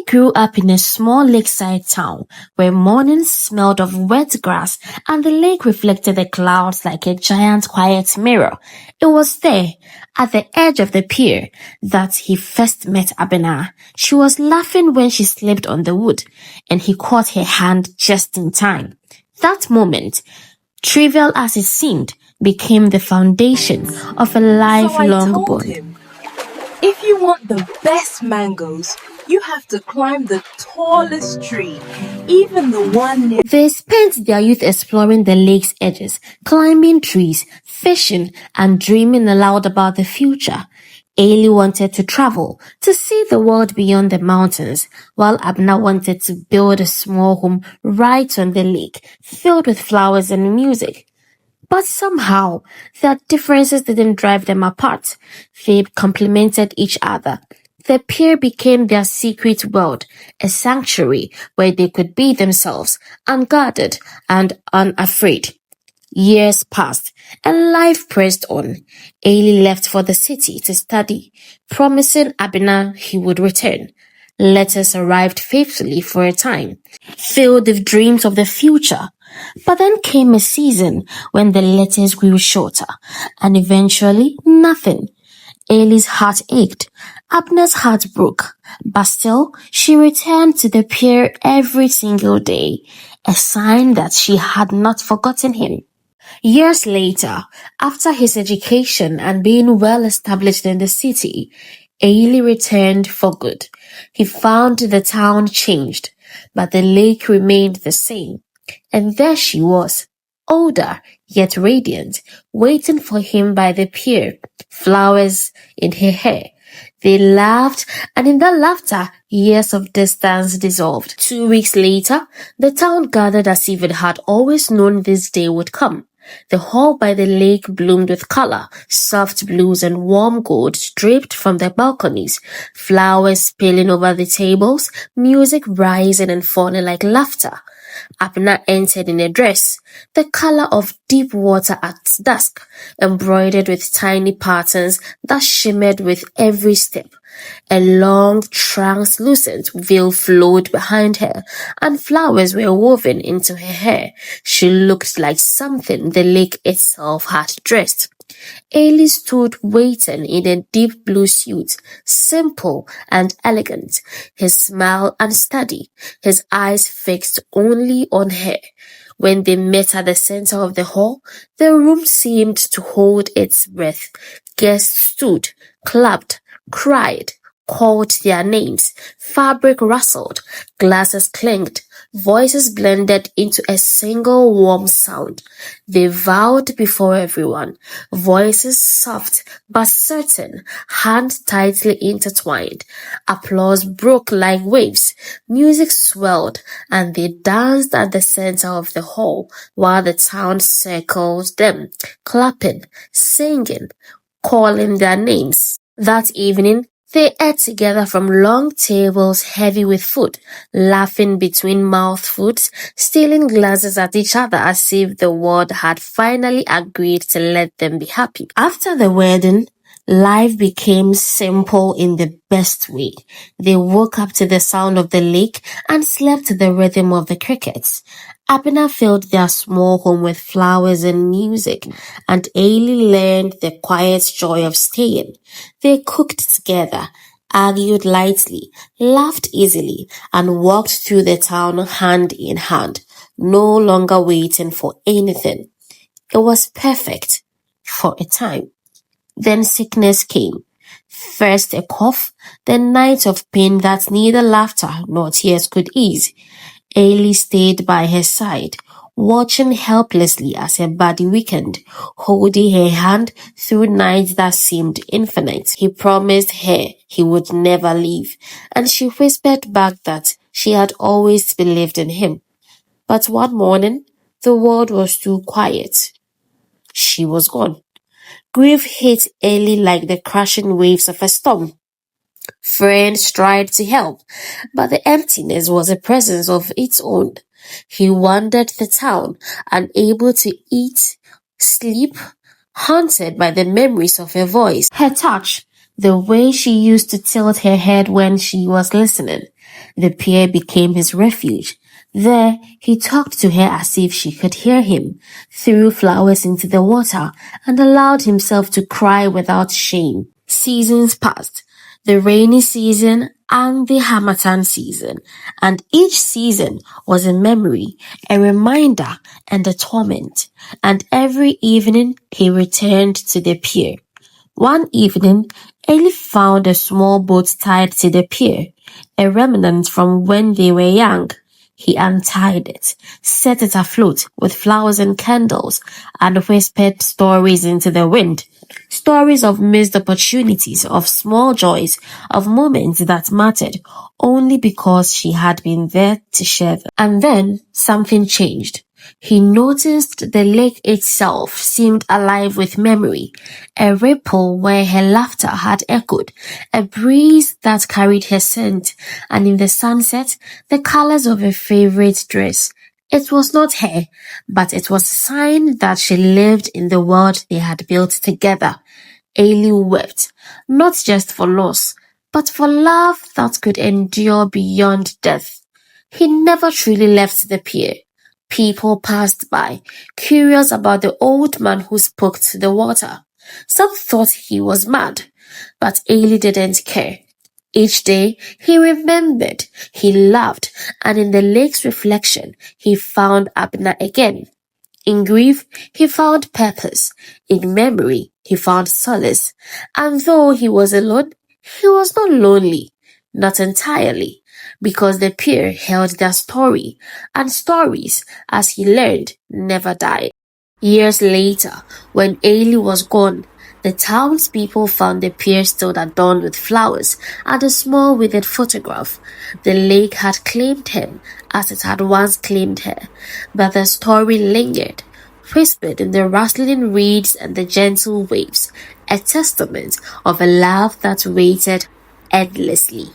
grew up in a small lakeside town where mornings smelled of wet grass and the lake reflected the clouds like a giant quiet mirror. It was there, at the edge of the pier, that he first met Abena. She was laughing when she slipped on the wood, and he caught her hand just in time. That moment, trivial as it seemed, became the foundation of a lifelong So I told bond. him, if you want the best mangoes, you have to climb the tallest tree, even the one near. They spent their youth exploring the lake's edges, climbing trees, fishing, and dreaming aloud about the future. Ailey wanted to travel, to see the world beyond the mountains, while Abna wanted to build a small home right on the lake, filled with flowers and music. But somehow, their differences didn't drive them apart. They complemented each other. The pier became their secret world, a sanctuary where they could be themselves, unguarded and unafraid. Years passed, and life pressed on. Ailey left for the city to study, promising Abina he would return. Letters arrived faithfully for a time, filled with dreams of the future. But then came a season when the letters grew shorter, and eventually nothing. Ailey's heart ached, Abner's heart broke, but still she returned to the pier every single day, a sign that she had not forgotten him. Years later, after his education and being well established in the city, Ailey returned for good. He found the town changed, but the lake remained the same. And there she was, older yet radiant, waiting for him by the pier, flowers in her hair. They laughed, and in that laughter, years of distance dissolved. 2 weeks later, the town gathered as if it had always known this day would come. The hall by the lake bloomed with color, soft blues and warm gold draped from the balconies, flowers spilling over the tables, music rising and falling like laughter. Abner entered in a dress, the color of deep water at dusk, embroidered with tiny patterns that shimmered with every step. A long, translucent veil flowed behind her, and flowers were woven into her hair. She looked like something the lake itself had dressed. Ailey stood waiting in a deep blue suit, simple and elegant, his smile unsteady, his eyes fixed only on her. When they met at the center of the hall, the room seemed to hold its breath. Guests stood, clapped, cried, called their names. Fabric rustled, glasses clinked, voices blended into a single warm sound. They vowed before everyone, voices soft but certain, hands tightly intertwined. Applause broke like waves. Music swelled, and they danced at the center of the hall while the town circled them, clapping, singing, calling their names. That evening, they ate together from long tables heavy with food, laughing between mouthfuls, stealing glasses at each other as if the world had finally agreed to let them be happy. After the wedding, life became simple in the best way. They woke up to the sound of the lake and slept to the rhythm of the crickets. Abner filled their small home with flowers and music, and Ailey learned the quiet joy of staying. They cooked together, argued lightly, laughed easily, and walked through the town hand in hand, no longer waiting for anything. It was perfect for a time. Then sickness came. First a cough, then nights of pain that neither laughter nor tears could ease. Ailey stayed by her side, watching helplessly as her body weakened, holding her hand through nights that seemed infinite. He promised her he would never leave, and she whispered back that she had always believed in him. But one morning, the world was too quiet. She was gone. Grief hit Ailey like the crashing waves of a storm. Friends tried to help, but the emptiness was a presence of its own. He wandered the town, unable to eat, sleep, haunted by the memories of her voice, her touch, The way she used to tilt her head when she was listening. The pier became his refuge. There, he talked to her as if she could hear him, threw flowers into the water, and allowed himself to cry without shame. Seasons passed, the rainy season and the harmattan season, and each season was a memory, a reminder, and a torment. And every evening he returned to the pier. One evening, Ellie found a small boat tied to the pier, a remnant from when they were young. He untied it, set it afloat with flowers and candles, and whispered stories into the wind. Stories of missed opportunities, of small joys, of moments that mattered only because she had been there to share them. And then something changed. He noticed the lake itself seemed alive with memory, a ripple where her laughter had echoed, a breeze that carried her scent, and in the sunset, the colors of her favorite dress. It was not her, but it was a sign that she lived in the world they had built together. Ailey wept, not just for loss, but for love that could endure beyond death. He never truly left the pier. People passed by, curious about the old man who spoke to the water. Some thought he was mad, but Ailey didn't care. Each day he remembered, he laughed, and in the lake's reflection he found Abner again. In grief he found purpose, in memory he found solace, and though he was alone, he was not lonely, not entirely, because the pier held their story, and stories, as he learned, never die. Years later, when Ailey was gone, the townspeople found the pier still adorned with flowers and a small withered photograph. The lake had claimed him as it had once claimed her, but the story lingered, whispered in the rustling reeds and the gentle waves, a testament of a love that waited endlessly.